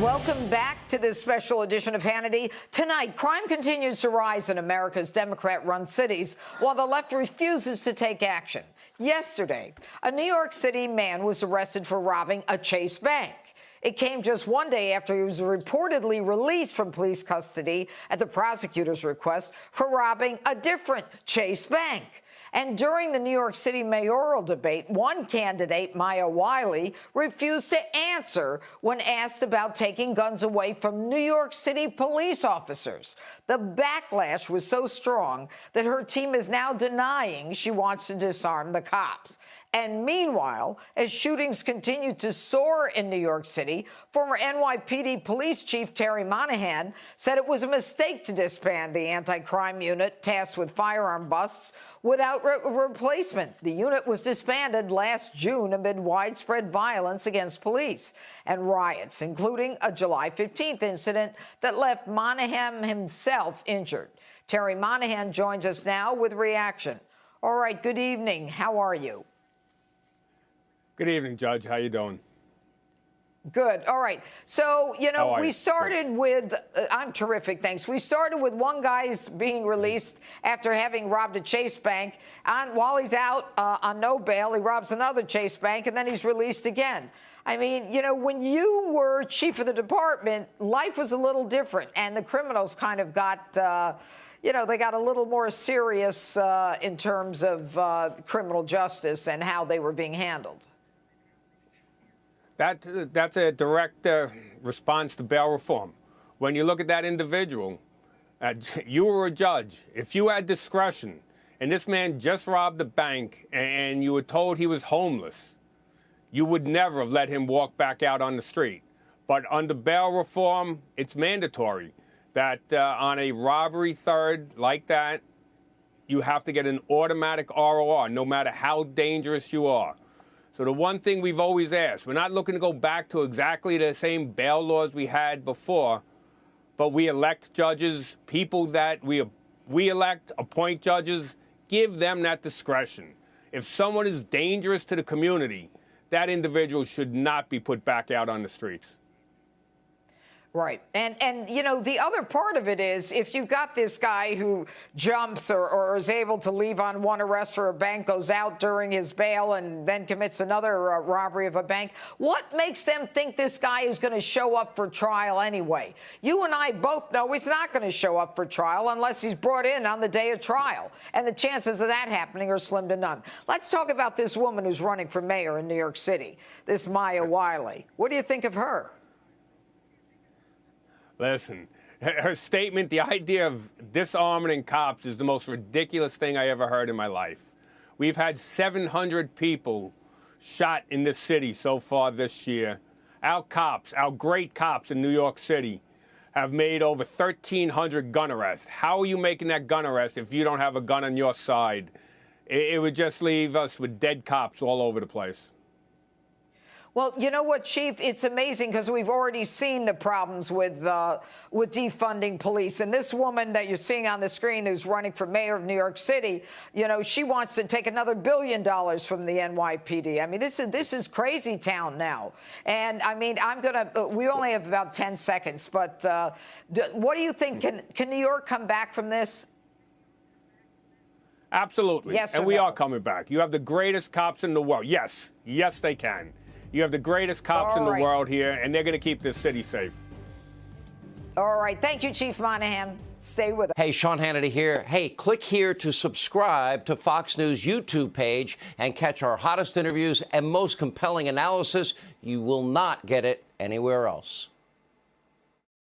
Welcome back to this special edition of Hannity. Tonight, crime continues to rise in America's Democrat-run cities while the left refuses to take action. Yesterday, a New York City man was arrested for robbing a Chase Bank. It came just one day after he was reportedly released from police custody at the prosecutor's request for robbing a different Chase Bank. And during the New York City mayoral debate, one candidate, Maya Wiley, refused to answer when asked about taking guns away from New York City police officers. The backlash was so strong that her team is now denying she wants to disarm the cops. And meanwhile, as shootings continue to soar in New York City, former NYPD police chief Terry Monahan said it was a mistake to disband the anti-crime unit tasked with firearm busts without replacement. The unit was disbanded last June amid widespread violence against police and riots, including a July 15th incident that left Monahan himself injured. Terry Monahan joins us now with reaction. All right, good evening. How are you? Good evening, Judge. How you doing? Good. All right. So, we started with, I'm terrific, thanks. We started with one guy's being released after having robbed a Chase Bank. While he's out on no bail, he robs another Chase Bank, and then he's released again. I mean, when you were chief of the department, life was a little different, and the criminals kind of got... they got a little more serious in terms of criminal justice and how they were being handled. That's a direct response to bail reform. When you look at that individual, you were a judge. If you had discretion, and this man just robbed a bank, and you were told he was homeless, you would never have let him walk back out on the street. But under bail reform, it's mandatory that on a robbery third like that, you have to get an automatic ROR, no matter how dangerous you are. So the one thing we've always asked, we're not looking to go back to exactly the same bail laws we had before, but we elect judges, people that we elect, appoint judges, give them that discretion. If someone is dangerous to the community, that individual should not be put back out on the streets. Right. And the other part of it is if you've got this guy who jumps or is able to leave on one arrest for a bank, goes out during his bail and then commits another robbery of a bank, what makes them think this guy is going to show up for trial anyway? You and I both know he's not going to show up for trial unless he's brought in on the day of trial. And the chances of that happening are slim to none. Let's talk about this woman who's running for mayor in New York City, this Maya Wiley. What do you think of her? Listen, her statement, the idea of disarming cops is the most ridiculous thing I ever heard in my life. We've had 700 people shot in this city so far this year. Our cops, our great cops in New York City, have made over 1,300 gun arrests. How are you making that gun arrest if you don't have a gun on your side? It would just leave us with dead cops all over the place. Well, you know what, Chief? It's amazing because we've already seen the problems with defunding police. And this woman that you're seeing on the screen who's running for mayor of New York City, she wants to take another $1 billion from the NYPD. I mean, this is crazy town now. And, I mean, we only have about 10 seconds. But what do you think? Can New York come back from this? Absolutely. Yes and or we no? are coming back. You have the greatest cops in the world. Yes. Yes, they can. You have the greatest cops in the world here, and they're going to keep this city safe. All right. Thank you, Chief Monahan. Stay with us. Hey, Sean Hannity here. Hey, click here to subscribe to Fox News YouTube page and catch our hottest interviews and most compelling analysis. You will not get it anywhere else.